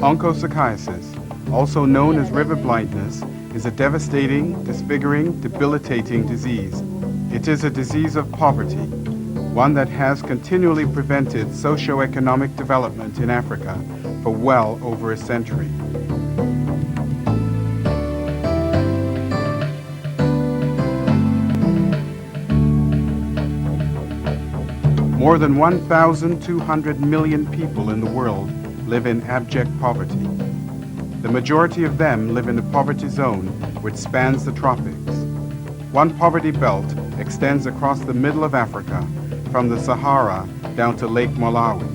Onchocerciasis, also known as river blindness, is a devastating, disfiguring, debilitating disease. It is a disease of poverty, one that has continually prevented socio-economic development in Africa for well over a century. More than 1,200 million people in the world live in abject poverty. The majority of them live in a poverty zone which spans the tropics. One poverty belt extends across the middle of Africa from the Sahara down to Lake Malawi.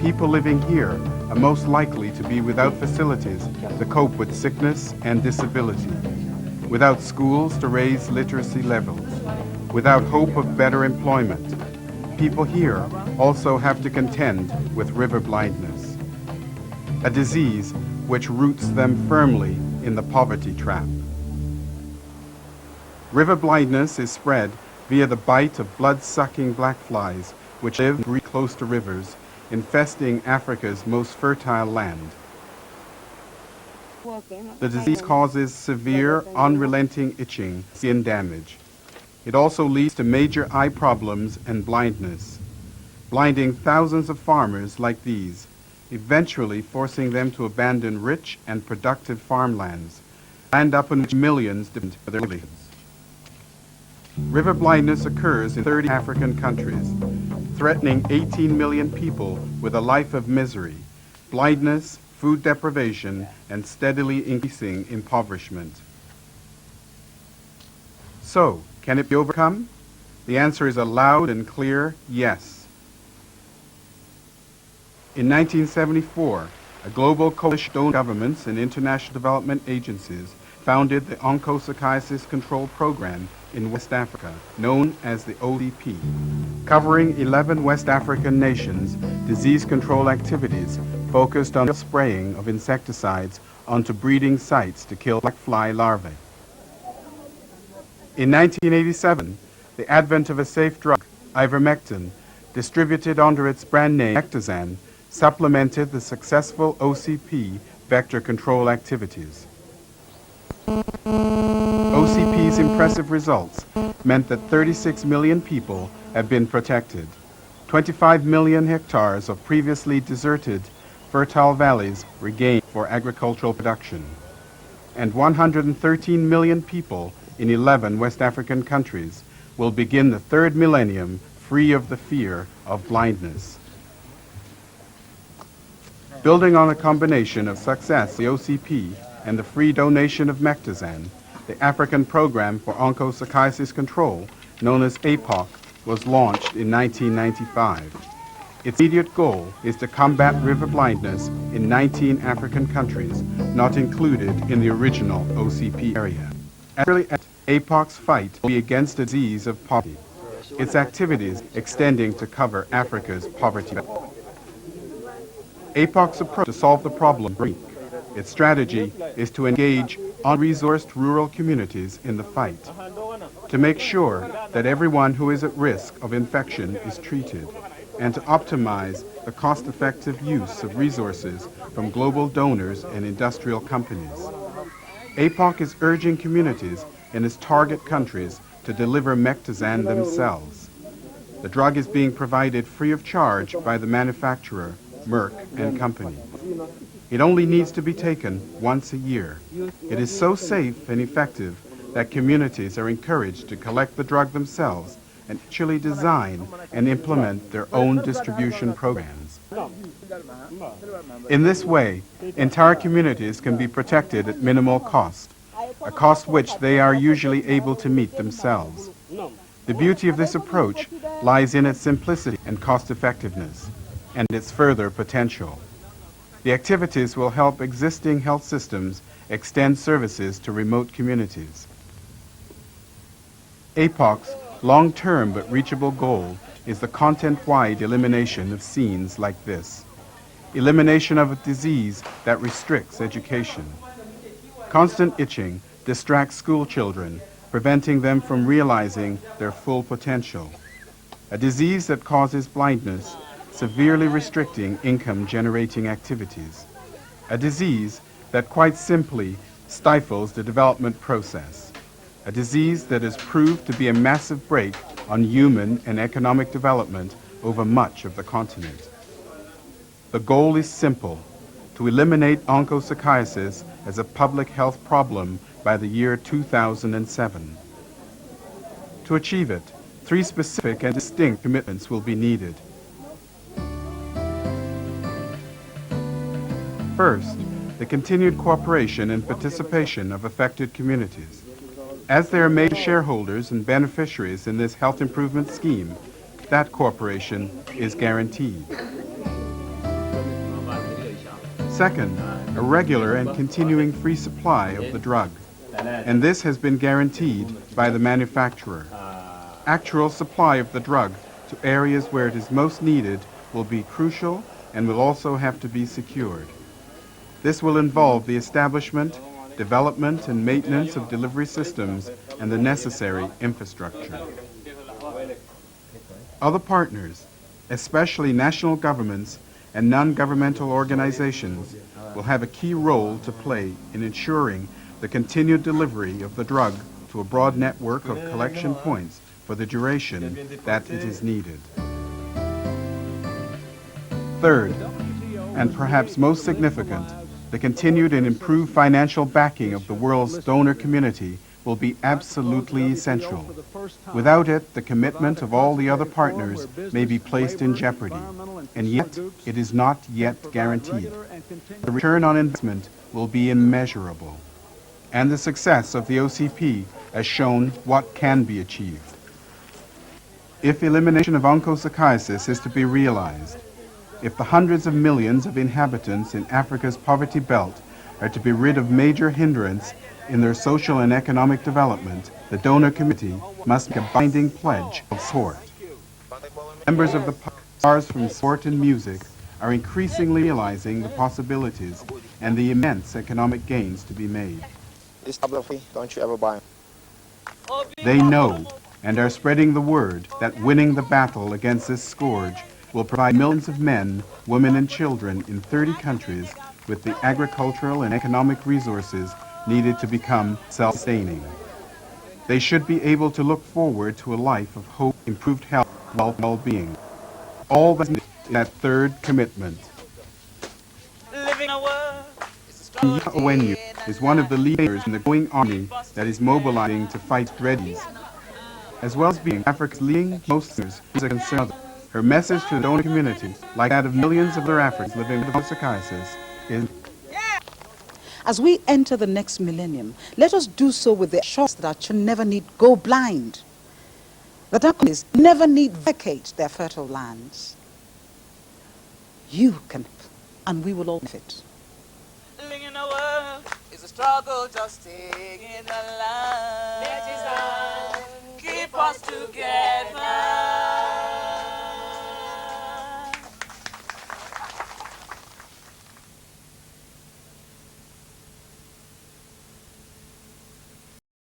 People living here are most likely to be without facilities to cope with sickness and disability, without schools to raise literacy levels, without hope of better employment. People here also have to contend with river blindness, a disease which roots them firmly in the poverty trap. River blindness is spread via the bite of blood-sucking black flies which live and breed close to rivers, infesting Africa's most fertile land. The disease causes severe, unrelenting itching, skin damage. It also leads to major eye problems and blindness, blinding thousands of farmers like these, eventually forcing them to abandon rich and productive farmlands, land upon which millions depend for their livelihoods. River blindness occurs in 30 African countries, threatening 18 million people with a life of misery, blindness, food deprivation, and steadily increasing impoverishment. So, can it be overcome? The answer is a loud and clear yes. In 1974, a global coalition of governments and international development agencies founded the Onchocerciasis Control Program in West Africa, known as the OCP. Covering 11 West African nations, disease control activities focused on the spraying of insecticides onto breeding sites to kill black fly larvae. In 1987, the advent of a safe drug, ivermectin, distributed under its brand name Mectizan, supplemented the successful OCP vector control activities. OCP's impressive results meant that 36 million people have been protected. 25 million hectares of previously deserted fertile valleys regained for agricultural production. And 113 million people in 11 West African countries will begin the third millennium free of the fear of blindness. Building on a combination of success, the OCP, and the free donation of Mectizan, the African Program for Onchocerciasis Control, known as APOC, was launched in 1995. Its immediate goal is to combat river blindness in 19 African countries not included in the original OCP area. APOC's fight will be against the disease of poverty, its activities extending to cover Africa's poverty. APOC's approach to solve the problem is unique. Its strategy is to engage unresourced rural communities in the fight, to make sure that everyone who is at risk of infection is treated, and to optimize the cost-effective use of resources from global donors and industrial companies. APOC is urging communities in its target countries to deliver Mectizan themselves. The drug is being provided free of charge by the manufacturer, Merck and Company. It only needs to be taken once a year. It is so safe and effective that communities are encouraged to collect the drug themselves and actually design and implement their own distribution programs. In this way, entire communities can be protected at minimal cost, a cost which they are usually able to meet themselves. The beauty of this approach lies in its simplicity and cost-effectiveness, and its further potential. The activities will help existing health systems extend services to remote communities. APOC's long-term but reachable goal is the content-wide elimination of scenes like this. Elimination of a disease that restricts education. Constant itching distracts school children, preventing them from realizing their full potential. A disease that causes blindness severely restricting income-generating activities. A disease that quite simply stifles the development process. A disease that has proved to be a massive brake on human and economic development over much of the continent. The goal is simple: to eliminate onchocerciasis as a public health problem by the year 2007. To achieve it, 3 specific and distinct commitments will be needed. First, the continued cooperation and participation of affected communities. As they are major shareholders and beneficiaries in this health improvement scheme, that cooperation is guaranteed. Second, a regular and continuing free supply of the drug, and this has been guaranteed by the manufacturer. Actual supply of the drug to areas where it is most needed will be crucial and will also have to be secured. This will involve the establishment, development, and maintenance of delivery systems and the necessary infrastructure. Other partners, especially national governments and non-governmental organizations, will have a key role to play in ensuring the continued delivery of the drug to a broad network of collection points for the duration that it is needed. Third, and perhaps most significant, the continued and improved financial backing of the world's donor community will be absolutely essential. Without it, the commitment of all the other partners may be placed in jeopardy, and yet it is not yet guaranteed. The return on investment will be immeasurable, and the success of the OCP has shown what can be achieved. If elimination of onchocerciasis is to be realized, if the hundreds of millions of inhabitants in Africa's poverty belt are to be rid of major hindrance in their social and economic development, the donor committee must make a binding pledge of support. Members of the stars from sport and music are increasingly realizing the possibilities and the immense economic gains to be made. This tablet, don't you ever buy them. They know and are spreading the word that winning the battle against this scourge will provide millions of men, women, and children in 30 countries with the agricultural and economic resources needed to become self-sustaining. They should be able to look forward to a life of hope, improved health, and well-being. All that is that third commitment. Nya Owenyu is one of the leaders in the growing army that is mobilizing to fight dreadies. As well as being Africa's leading most sinners, is a concern. Her message to the donor community, like that of millions of other Africans living with onchocerciasis, is: as we enter the next millennium, let us do so with the assurance that our children never need go blind, that our families never need vacate their fertile lands. You can, and we will all benefit. Living in a world is a struggle, just staying in the line. Keep us together.